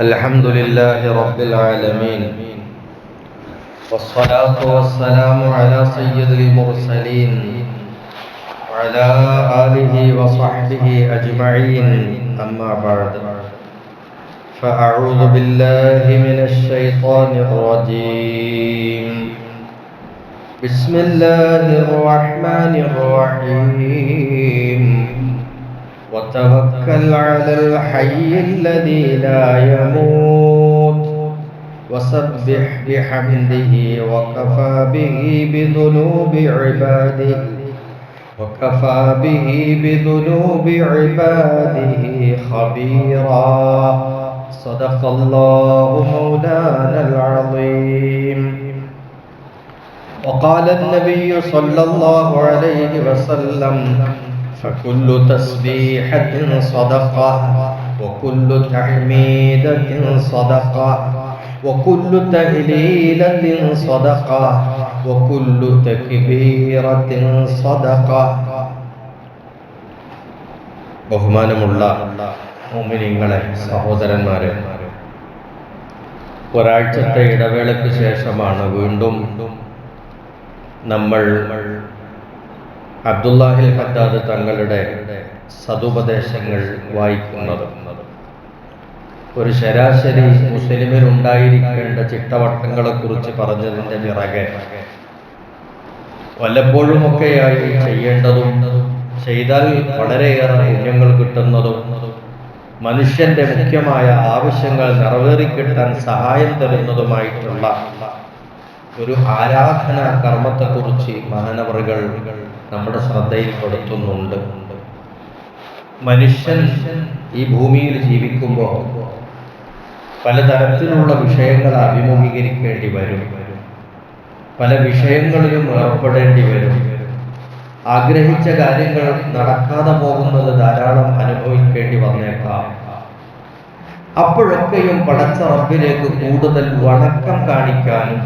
الحمد لله رب العالمين، والصلاة والسلام على سيد المرسلين وعلى آله وصحبه أجمعين. أما بعد، فأعوذ بالله من الشيطان الرجيم. بسم الله الرحمن الرحيم. وتوكل على الحي الذي لا يموت وسبح بحمده وكفى به بذنوب عباده خبيرا. صدق الله مولانا العظيم. وقال النبي صلى الله عليه وسلم: فكل تسبيحة صدقة، وكل تحميدة صدقة، وكل تهليلة صدقة، وكل تكبيرة صدقة. ബഹുമാനമുള്ള മുഅ്മിനീങ്ങളെ, സഹോദരന്മാരെ, ഒരാഴ്ചത്തെ ഇടവേളയ്ക്ക് ശേഷമാണ് വീണ്ടും നമ്മൾ അബ്ദുല്ലാഹിൽ ഹദ്ദാദ് തങ്ങളുടെ സതുപദേശങ്ങൾ വായിക്കുന്നത്. ഒരു ശരാശരി മുസ്ലിമിനുണ്ടായിരിക്കേണ്ട ചിട്ടവട്ടങ്ങളെ കുറിച്ച് പറഞ്ഞതിൻ്റെ പിറകെ വല്ലപ്പോഴുമൊക്കെയായി ചെയ്യേണ്ടതും ചെയ്താൽ വളരെയേറെ പുണ്യങ്ങൾ കിട്ടുന്നതും മനുഷ്യന്റെ മുഖ്യമായ ആവശ്യങ്ങൾ നിറവേറിക്കിട്ടാൻ സഹായം തരുന്നതുമായിട്ടുള്ള ഒരു ആരാധനാ കർമ്മത്തെക്കുറിച്ച് മഹാനവറുകൾ നമ്മുടെ ശ്രദ്ധയിൽപ്പെടുത്തുന്നുണ്ട്. മനുഷ്യൻ ഈ ഭൂമിയിൽ ജീവിക്കുമ്പോൾ പലതരത്തിലുള്ള വിഷയങ്ങൾ അഭിമുഖീകരിക്കേണ്ടി വരും, പല വിഷയങ്ങളിലും ഏർപ്പെടേണ്ടി വരും. ആഗ്രഹിച്ച കാര്യങ്ങൾ നടക്കാതെ പോകുന്നത് ധാരാളം അനുഭവിക്കേണ്ടി വന്നേക്കാം. അപ്പോഴൊക്കെയും പടച്ച റബ്ബിലേക്ക് കൂടുതൽ വണക്കം കാണിക്കാനും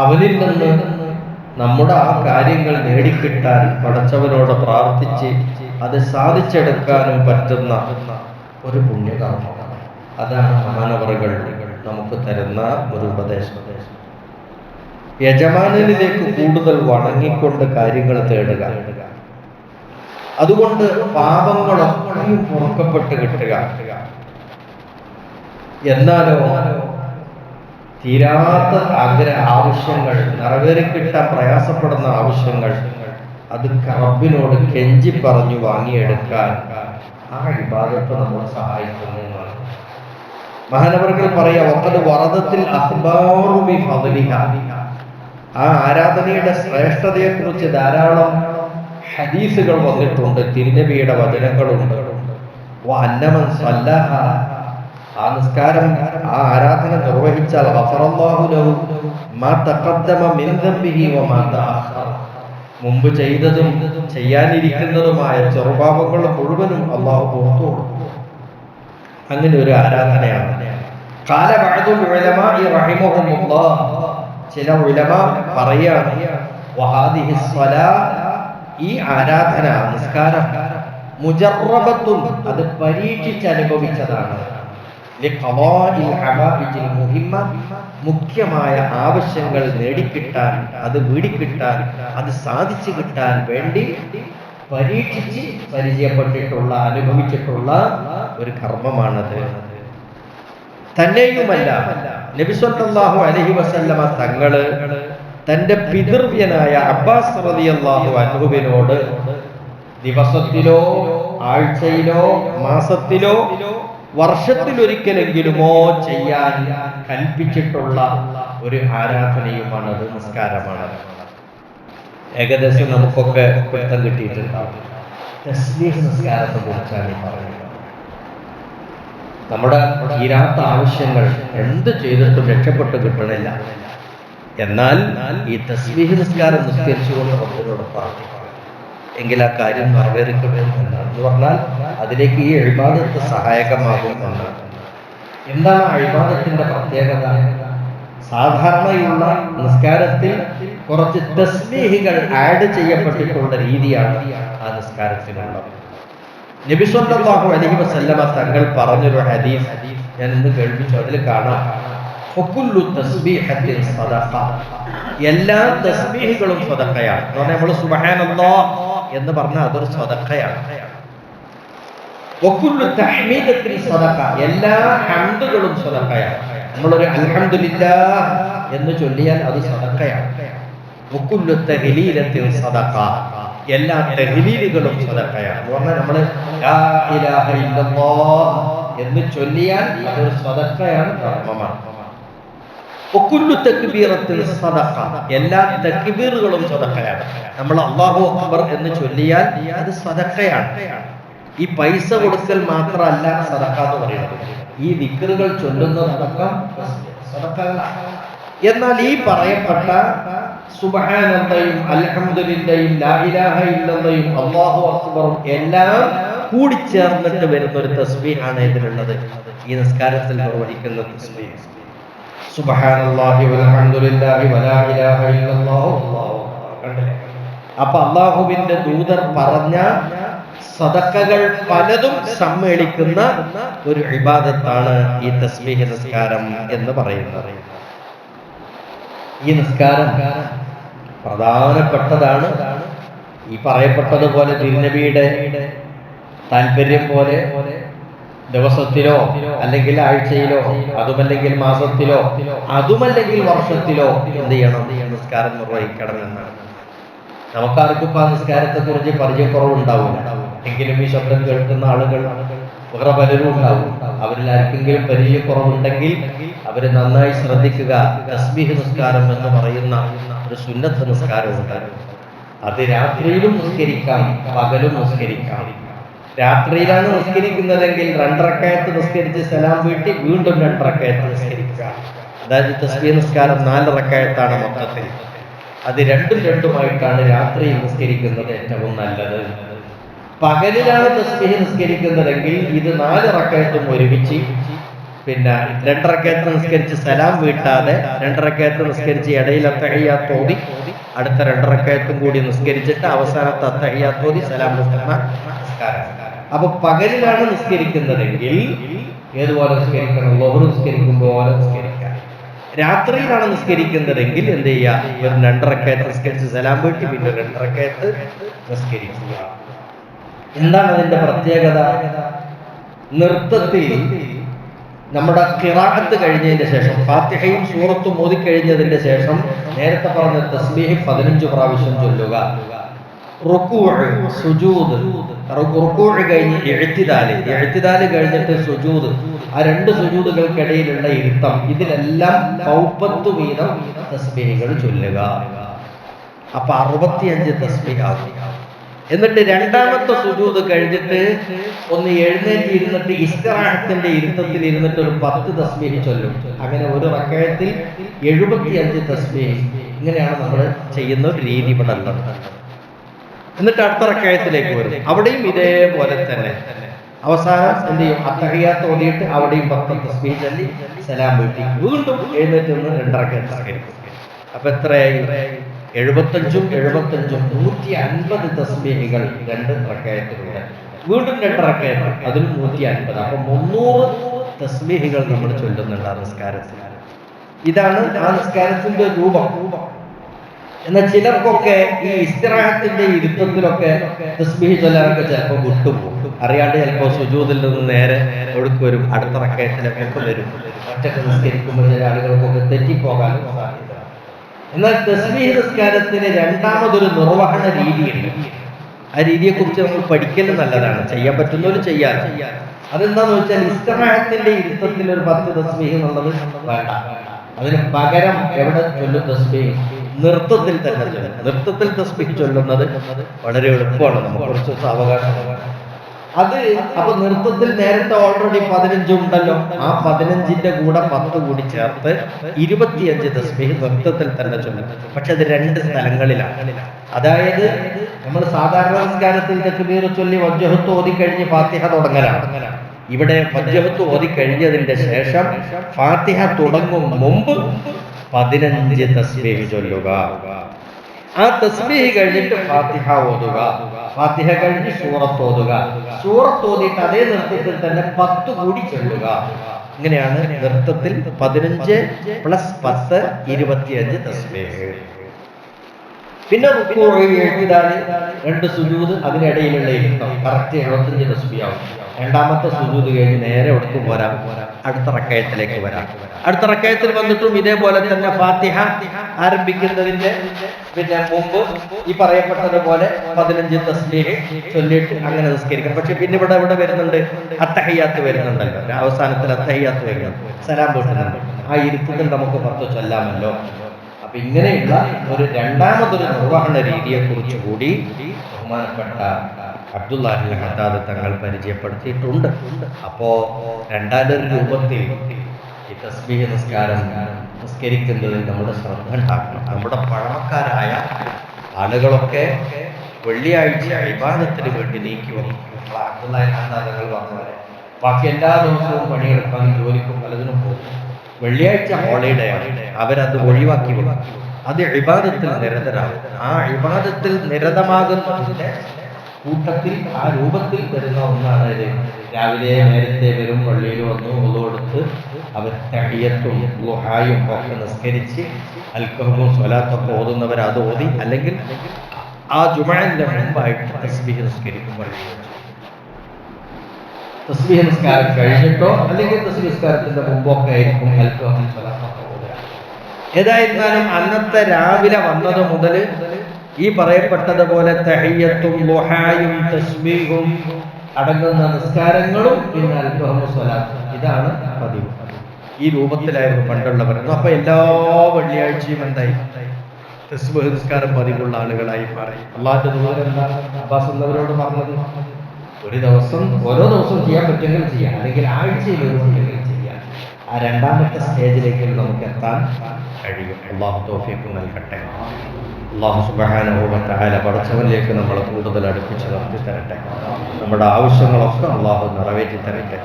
അവനിൽ നിന്ന് നമ്മുടെ ആ കാര്യങ്ങൾ നേടിക്കിട്ടാൻ പടച്ചവനോട് പ്രാർത്ഥിച്ച് അത് സാധിച്ചെടുക്കാനും പറ്റുന്ന ഒരു പുണ്യകർമ്മം. അതാണ് മഹാനവറുകൾ നമുക്ക് തരുന്ന ഒരു ഉപദേശം. യജമാനനിലേക്ക് കൂടുതൽ വണങ്ങിക്കൊണ്ട് കാര്യങ്ങൾ തേടുക, അതുകൊണ്ട് പാപങ്ങളൊക്കെയും പൊറുക്കപ്പെട്ട് കിട്ടുക. എന്നാലോ തീരാത്ത ആവശ്യങ്ങൾ, നിറവേറിക്കിട്ടാൻ പ്രയാസപ്പെടുന്ന ആവശ്യങ്ങൾ, അത് റബ്ബിനോട് കെഞ്ചി പറഞ്ഞു വാങ്ങിയെടുക്കാൻ ആ ഇബാദത്ത് നമ്മളെ സഹായിക്കുന്നു എന്നാണ് മഹാനവറുകൾ പറയാ. വഖദ് വറദത്തിൽ അഖ്ബാറു ബിഫദ്ലിഹാ. ആ ആരാധനയുടെ ശ്രേഷ്ഠതയെക്കുറിച്ച് ധാരാളം ഹദീസുകൾ വന്നിട്ടുണ്ട്, തിരുനബിയുടെ വചനങ്ങളുണ്ട്. വഅന്നമൻ സല്ലഹ, ആ നിസ്കാരം, ആ ആരാധന നിർവഹിച്ചാൽ ഗഫറല്ലാഹു ലഹു മാ തഖദ്ദമ മിൻ ദംബിഹി വമാ തഅഖറ, മുമ്പ് ചെയ്തതും ചെയ്യാനിരിക്കുന്നതുമായ ചെറുപാപങ്ങൾ മുഴുവനും അല്ലാഹു പുറത്തു കൊടുക്കും. അങ്ങനെ ഒരു ആരാധനയാണ്. ഖാല ബഅദുൽ ഉലമാഇ റഹിമഹുമുല്ലാഹ്, ചില ഉലമാ പറയാണ്, വഹാദിഹി സ്വലാ, ഈ ആരാധന, നിസ്കാരം, മുജറബത്തുൻ, അത് പരീക്ഷിച്ച് അനുഭവിച്ചതാണ്. മുഖ്യമായ ആവശ്യങ്ങൾ നേടിക്കിട്ടാൻ, അത് വീടിക്കിട്ടാൻ, അത് സാധിച്ചു കിട്ടാൻ വേണ്ടി പരീക്ഷിച്ച് പരിചയപ്പെട്ടിട്ടുള്ള, അനുഭവിച്ചിട്ടുള്ള ഒരു കർമ്മമാണത്. തന്നെയുമല്ല, നബി സല്ലല്ലാഹു അലൈഹി വസല്ലമ തങ്ങള് തന്റെ പിതൃവ്യനായ അബ്ബാസ് റളിയല്ലാഹു അൻഹുവിനോട് ദിവസത്തിലോ ആഴ്ചയിലോ മാസത്തിലോ വർഷത്തിലൊരിക്കലെങ്കിലുമോ ചെയ്യാൻ കൽപ്പിച്ചിട്ടുള്ള ഒരു ആരാധനയുമാണത്, നിസ്കാരമാണ്. ഏകദേശം നമുക്കൊക്കെ പിടുത്തം കിട്ടിയിട്ടുണ്ടാവും. തസ്ബീഹ് നിസ്കാരത്തെ കുറിച്ചാണ് ഈ പറയുന്നത്. നമ്മുടെ തീരാത്ത ആവശ്യങ്ങൾ എന്ത് ചെയ്തിട്ടും രക്ഷപ്പെട്ട് കിട്ടണില്ല. എന്നാൽ ഈ തസ്ബീഹ് നിസ്കാരം നിസ്കരിച്ചുകൊണ്ട് റബ്ബിനോട് പ്രാർത്ഥിക്കണം, എങ്കിൽ ആ കാര്യം നിറവേറിക്കണമെന്ന് പറഞ്ഞാൽ അതിലേക്ക് ഈ ഇബാദത്ത് സഹായകമാകും എന്നാണ്. എന്താണ് ഇബാദത്തിന്റെ പ്രത്യേകത? സാധാരണയുള്ള നിസ്കാരത്തിൽ കുറച്ച് തസ്ബീഹുകൾ ആഡ് ചെയ്യപ്പെട്ടിട്ടുള്ള രീതിയാണ് ആ നിസ്കാരത്തിനുള്ളത്. നബി സല്ലല്ലാഹു അലൈഹി വസല്ലമ തങ്ങൾ പറഞ്ഞൊരു ഹദീസ്, ഞാൻ ഇന്ന് കേൾപ്പിച്ചു. അതിൽ കാണാം ഫകുല്ലു തസ്ബീഹത്തിൻ സദഖ, എല്ലാ തസ്ബീഹുകളും സദഖയാണ്. എന്ന് പറഞ്ഞാൽ നമ്മൾ സുബ്ഹാനല്ലാഹ് എന്ന് പറഞ്ഞാൽ അതൊരു സദഖയാണ്. വകുല്ലു തഹ്മീദത്തിൻ സദഖ, എല്ലാ ഹംദുകളും സദഖയാണ്. നമ്മളൊരു അൽഹംദുലില്ലാഹ് എന്ന് ചൊല്ലിയാൽ അത് സദഖയാണ്. വകുല്ലു തഹ്ലീലത്തിൻ സദഖ, എല്ലാ തഹ്ലീലുകളും സദഖയാണ്. എന്ന് പറഞ്ഞാൽ നമ്മൾ ലാ ഇലാഹ ഇല്ലല്ലാഹ് എന്ന് ചൊല്ലിയാൽ അതൊരു സദഖയാണ്, ധർമ്മമാണ്. വകുല്ലു തക്ബീറത്തിൻ സദഖ, എല്ലാ തക്ബീറുകളും സദഖയാണ്. നമ്മൾ അല്ലാഹു അക്ബർ എന്ന് ചൊല്ലിയാൽ അത് സദഖയാണ്. ഈ പൈസ കൊടുക്കൽ മാത്രമല്ല സദഖ എന്ന് പറയുന്നത്, ഈ ദിക്റുകൾ ചൊല്ലുന്നതടക്കം സദഖകളാണ്. എന്നാൽ ഈ പറയപ്പെട്ട സുബ്ഹാനല്ലാഹും അൽഹംദുലില്ലാഹും ലാ ഇലാഹ ഇല്ലല്ലാഹും അല്ലാഹു അക്ബറും എല്ലാം കൂടിച്ചേർന്നിട്ട് വരുന്ന ഒരു തസ്ബീഹാണ് ഇതിലുള്ളത്. ഈ നിസ്കാരത്തിൽ നിർവഹിക്കുന്ന തസ്ബീഹ് സുബ്ഹാനല്ലാഹി വൽഹംദുലില്ലാഹി വലാ ഇലാഹ ഇല്ലല്ലാഹു അല്ലാഹു അക്ബർ. അപ്പൊ അല്ലാഹുവിന്റെ ദൂതർ പറഞ്ഞ സദഖകൾ പലതും സമ്മേളിക്കുന്ന ഒരു ഇബാദത്താണ് ഈ തസ്ബീഹ് നിസ്കാരം എന്ന് പറയുന്നത്. ഈ നിസ്കാരം പ്രധാനപ്പെട്ടതാണ്. ഈ പറയപ്പെട്ടതുപോലെ തിരുനബിയുടെ താല്പര്യം പോലെ ദിവസത്തിലോ അല്ലെങ്കിൽ ആഴ്ചയിലോ അതുമല്ലെങ്കിൽ മാസത്തിലോ അതുമല്ലെങ്കിൽ വർഷത്തിലോ എന്ത് ചെയ്യണം, നിസ്കാരം നിർവഹിക്കണം എന്നാണ്. നമുക്കാർക്കും ഇപ്പൊ ആ നിസ്കാരത്തെ കുറിച്ച് പരിചയക്കുറവുണ്ടാവില്ല. എങ്കിലും ഈ ശബ്ദം കേൾക്കുന്ന ആളുകൾ വേറെ പലരും ഉണ്ടാവും. അവരിൽ ആർക്കെങ്കിലും പരിചയക്കുറവുണ്ടെങ്കിൽ അവര് നന്നായി ശ്രദ്ധിക്കുക. തസ്ബീഹ് നിസ്കാരം എന്ന് പറയുന്ന ഒരു സുന്നത്ത് നിസ്കാരമുണ്ട്. അത് രാത്രിയിലും നിസ്കരിക്കാം, പകലും നിസ്കരിക്കാം. രാത്രിയിലാണ് നിസ്കരിക്കുന്നതെങ്കിൽ 2 റക്അത്ത് നിസ്കരിച്ച് സലാം വീട്ടി വീണ്ടും 2 റക്അത്ത് നിസ്കരിക്കുക. അതായത് തസ്ബീഹ് നിസ്കാരം 4 റക്അത്താണ് മൊത്തത്തിൽ. അത് രണ്ടുമായിട്ടാണ് രാത്രിയിൽ നിസ്കരിക്കുന്നത് ഏറ്റവും നല്ലത്. പകലിലാണ് തസ്ബീഹ് നിസ്കരിക്കുന്നതെങ്കിൽ ഇത് 4 റക്അത്തും ഒരുമിച്ച്, പിന്നെ 2 റക്അത്ത് നിസ്കരിച്ച് സലാം വീട്ടാതെ 2 റക്അത്ത് നിസ്കരിച്ച് ഇടയിൽ അത്തഹിയ്യാത്ത് ഓതി അടുത്ത 2 റക്അത്തും കൂടി നിസ്കരിച്ചിട്ട് അവസാനത്തെ അത്തഹിയ്യാത്ത് ഓതി സലാം വീട്ടുന്ന നിസ്കാരം. അപ്പൊ പകലിലാണ് നിസ്കരിക്കുന്നതെങ്കിൽ ഏതുപോലെ നിസ്കരിക്കണം? ളുഹർ നിസ്കരിക്കുമ്പോൾ പോലെ നിസ്കരിക്കാം. രാത്രിയിലാണ് നിസ്കരിക്കുന്നതെങ്കിൽ എന്ത് ചെയ്യുക? ഒരു 2 റക്അത്ത് നിസ്കരിച്ച് സലാം വീട്ടി പിന്നെ 2 റക്അത്ത് നിസ്കരിക്കുക. എന്താണ് അതിന്റെ പ്രത്യേകത? നൃത്തത്തിൽ നമ്മുടെ ഖിറാഅത്ത് കഴിഞ്ഞതിന്റെ ശേഷം ഫാത്തിഹയും സൂറത്തും ഓതി കഴിഞ്ഞതിന്റെ ശേഷം നേരത്തെ പറഞ്ഞ തസ്ബീഹ് 15 പ്രാവശ്യം ചൊല്ലുക. റുകൂഅ്, സുജൂദ്, റുകൂഅ് കഴിഞ്ഞ് ഇഅ്തിദാല് കഴിഞ്ഞിട്ട് സുജൂദ്, ആ 2 സുജൂദുകൾക്കിടയിലുള്ള ഇരുത്തം, ഇതിലെല്ലാം 30 വീതം തസ്ബീഹുകൾ ചൊല്ലുക. അപ്പൊ 65 തസ്ബീഹ് ആവും. എന്നിട്ട് 2ാമത്തെ സുജൂദ് കഴിഞ്ഞിട്ട് ഒന്ന് എഴുന്നേറ്റ് ഇരുന്നിട്ട് ഇസ്തിറാഹത്തിന്റെ ഇരുത്തത്തിൽ ഇരുന്നിട്ട് ഒരു 10 തസ്ബീഹ് ചൊല്ലും. അങ്ങനെ ഒരു റക്അത്തിൽ 75 തസ്ബീഹ്. ഇങ്ങനെയാണ് നമ്മൾ ചെയ്യുന്ന ഒരു രീതി ഇവിടെ ഉള്ളത്. എന്നിട്ട് അടുത്ത റക്അത്തിലേക്ക് വരും. അവിടെയും ഇതേപോലെ തന്നെ അവസാനം എന്ത് ചെയ്യും? അത്തഹിയ്യാത്ത് ഓതിയിട്ട് അവിടെയും 10 തസ്ബീഹ് ചൊല്ലി സലാം വീട്ടി വീണ്ടും എഴുന്നേറ്റ് നിന്ന് 2 റക്അത്ത് നിസ്കരിക്കും. അപ്പൊ എത്രയായി? 75 150 തസ്ബീഹുകൾ 2 റക്അത്തിലൂടെ, വീണ്ടും 2 റക്അത്ത്, അതിൽ 150. അപ്പൊ 300 തസ്ബീഹുകൾ നമ്മൾ ചൊല്ലുന്നുണ്ട് ആ നിസ്കാരത്തിൽ. ഇതാണ് ആ നിസ്കാരത്തിന്റെ രൂപം. എന്നാൽ ചിലർക്കൊക്കെ ഈ ഇസ്തിറാഹത്തിന്റെ ഇരുത്തത്തിലൊക്കെ തസ്ബീഹ് ചൊല്ലാനൊക്കെ ചിലപ്പോൾ വിട്ടുപോകും. അറിയാണ്ട് ചിലപ്പോൾ സുജൂദിൽ നിന്ന് നേരെ ഒഴുക്ക് വരും, അടുത്ത റക്അത്തിലൊക്കെ വരും. ഒറ്റക്ക് നിസ്കരിക്കുമ്പോൾ ചില ആളുകൾക്കൊക്കെ തെറ്റിപ്പോകാനും സാധ്യത. എന്നാൽ തസ്ബീഹ് നിസ്കാരത്തിന് 2ാമതൊരു നിർവഹണ രീതിയുണ്ട്. ആ രീതിയെക്കുറിച്ച് നമ്മൾ പഠിക്കലും നല്ലതാണ്. ചെയ്യാൻ പറ്റുന്നവരും ചെയ്യാൻ. അതെന്താന്ന് വെച്ചാൽ ഇസ്തിറാഹത്തിന്റെ ഇരുത്തത്തിൽ ഒരു 10 തസ്ബീഹ് എന്നുള്ളത് വേണ്ട. അതിന് പകരം എവിടെ ചൊല്ലും തസ്ബീഹ്? നൃത്തത്തിൽ തന്നെ ചൊല്ലും. നൃത്തത്തിൽ തസ്ബീഹ് ചൊല്ലുന്നത് വളരെ എളുപ്പമാണ്, നമുക്ക് കുറച്ച് അവകാശം. അത് അപ്പൊ നൃത്തത്തിൽ നേരത്തെ ഓൾറെഡി 15 ഉണ്ടല്ലോ, ആ 15ന്റെ കൂടെ 10 കൂടി ചേർത്ത് 25 തസ്ബീഹ് നൃത്തത്തിൽ തന്നെ ചൊല്ലും. പക്ഷെ അത് 2 സ്ഥലങ്ങളിലാണ്. അതായത് നമ്മൾ സാധാരണ നിസ്കാരത്തിൽ തക്ബീർ ചൊല്ലി വജ്ഹത്ത് ഓതി കഴിഞ്ഞ് ഫാത്തിഹ തുടങ്ങലാണ്. ഇവിടെ വജ്ഹത്ത് ഓതി കഴിഞ്ഞതിന്റെ ശേഷം ഫാത്തിഹ തുടങ്ങും മുമ്പ് 15 തസ്ബീഹ് ചൊല്ലുക. ആ തസ്ബീഹ് കഴിഞ്ഞിട്ട് ഫാത്തിഹ ഓതുക. ഫാത്തിഹ കഴിഞ്ഞ് സൂറത്ത് ഓതുക. സൂറത്ത് ഓതിയിട്ട് അതേ നൃത്തത്തിൽ തന്നെ 10 കൂടി ചൊല്ലുക. ഇങ്ങനെയാണ് നൃത്തത്തിൽ 15 + 10 25 തസ്ബീഹ്. പിന്നെ റുക്കൂഉ, ഇഅ്തിദാല്, 2 സുജൂദ്, അതിനിടയിലുള്ള ഇരുത്തം കറക്റ്റ് 75 തസ്ബീഹാവും. രണ്ടാമത്തെ സുജൂദ് കഴിഞ്ഞ് നേരെ ഒടുക്കും പോരാ, അടുത്ത റക്കയത്തിലേക്ക് വരാം. അടുത്ത റക്കയത്തിൽ വന്നിട്ടും ഇതേപോലെ തന്നെ ഫാത്തിഹ ആരംഭിക്കുന്നതിന്റെ പിന്നെ മുമ്പ് ഈ പറയപ്പെട്ടതുപോലെ 15 തസ്ബീഹ് ചൊല്ലിയിട്ട് അങ്ങനെ നിസ്കരിക്കണം. പക്ഷെ പിന്നെ ഇവിടെ വരുന്നുണ്ട്, അത്തഹിയ്യാത്ത് വരുന്നുണ്ടല്ലോ, അവസാനത്തിൽ അത്തഹിയ്യാത്ത് വരുന്നുണ്ട്, സലാം വീട്ടുന്നുണ്ട്. ആ ഇരുത്തത്തിൽ നമുക്ക് 10 ചൊല്ലാമല്ലോ. അപ്പൊ ഇങ്ങനെയുള്ള ഒരു രണ്ടാമതൊരു നിർവഹണ രീതിയെ കുറിച്ച് കൂടി ബഹുമാനപ്പെട്ട അബ്ദുല്ലാഹി ഹദ്ദാദ് തങ്ങൾ പരിചയപ്പെടുത്തിയിട്ടുണ്ട്. അപ്പോ രണ്ടാമതൊരു രൂപത്തിൽ ഈ തസ്ബീഹ് നിസ്കാരം നിസ്കരിക്കുന്നതിൽ നമ്മുടെ ശ്രദ്ധ ഉണ്ടാക്കണം. നമ്മുടെ പഴമക്കാരായ ആളുകളൊക്കെ വെള്ളിയാഴ്ച ഇബാദത്തിന് വേണ്ടി നീക്കി വന്നു. അബ്ദുല്ലാഹി ഹദ്ദാദ് തങ്ങൾ പറഞ്ഞ ബാക്കി എല്ലാ ദിവസവും പണിയെടുക്കാനും ജോലിക്കും പലതിനും പോകും. വെള്ളിയാഴ്ച ഹോളിഡേ ആണ്, അവരത് ഒഴിവാക്കി വന്നു. അത് ഇബാദത്തിൽ നിരതരാകും. ആ ഇബാദത്തിൽ നിരതമാകുന്നതിന്റെ കൂട്ടത്തിൽ ആ രൂപത്തിൽ വരുന്ന ഒന്നാണ് ഇത്. രാവിലെ നേരത്തെ വരും, പള്ളിയിൽ വന്നു ഒന്നുകൊടുത്ത് അവർ തഹിയ്യത്തും ദുഹായും ഒക്കെ നിസ്കരിച്ച് അൽഖഹും സ്വലാത്തൊക്കെ ഓതുന്നവർ അത് ഓതി, അല്ലെങ്കിൽ ആ ജുമുഅന്റെ മുമ്പായിട്ട് തസ്ബീഹ് നിസ്കരിക്കും. തസ്ബീഹ് നിസ്കാരം കഴിഞ്ഞിട്ടോ അല്ലെങ്കിൽ തസ്ബീഹ് നിസ്കാരത്തിന്റെ മുമ്പൊക്കെ ആയിരിക്കും അൽഖഹും സ്വലാത്തൊക്കെ ഓതുക. ഏതായിരുന്നാലും അന്നത്തെ രാവിലെ വന്നത് മുതൽ ഈ പറയപ്പെട്ടതുപോലെ തഹിയ്യത്തും ദുഹായും തസ്ബീഹും അടങ്ങുന്ന നിസ്കാരങ്ങളും പിന്നെ അൽഖഹും സ്വലാത്തും, ഇതാണ് പതിവ്. ഈ രൂപത്തിലായിരുന്നു പണ്ടുള്ളവർ. അപ്പൊ എല്ലാ വെള്ളിയാഴ്ചയും എന്തായി, തസ്ബീഹ് നിസ്കാരം പതിവുള്ള ആളുകളായി മാറി. അള്ളാഹുവിന്റെ ദൂരം എന്താ അബ്ബാസ് എന്നവരോട് പറഞ്ഞത്? ഒരു ദിവസം ഓരോ ദിവസവും ചെയ്യാൻ പറ്റുമെങ്കിൽ ചെയ്യാം, അല്ലെങ്കിൽ ആഴ്ചയിൽ ഒരു ഉണ്ടെങ്കിൽ ചെയ്യാം. ആ രണ്ടാമത്തെ സ്റ്റേജിലേക്ക് നമുക്ക് എത്താൻ കഴിയും. അള്ളാഹു തൗഫീഖ് നൽകട്ടെ. അള്ളാഹു സുബ്ഹാനഹു വ തആല പടച്ചവനിലേക്ക് നമ്മളെ കൂടുതൽ അടുപ്പിച്ച് നിർത്തി തരട്ടെ. നമ്മുടെ ആവശ്യങ്ങളൊക്കെ അള്ളാഹു നിറവേറ്റി തരട്ടെ.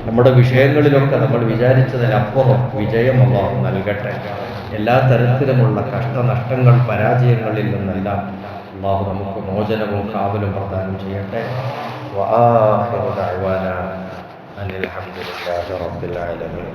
നമ്മുടെ വിഷയങ്ങളിലൊക്കെ നമ്മൾ വിചാരിച്ചതിനപ്പുറം വിജയം അള്ളാഹു നൽകട്ടെ. എല്ലാ തരത്തിലുമുള്ള കഷ്ടനഷ്ടങ്ങൾ പരാജയങ്ങളിൽ നിന്നെല്ലാം അള്ളാഹു നമുക്ക് മോചനവും കാവലും പ്രദാനം ചെയ്യട്ടെ. വആഖിറു ദഅ്വാനാ അനിൽ ഹംദുലില്ലാഹി റബ്ബിൽ ആലമീൻ.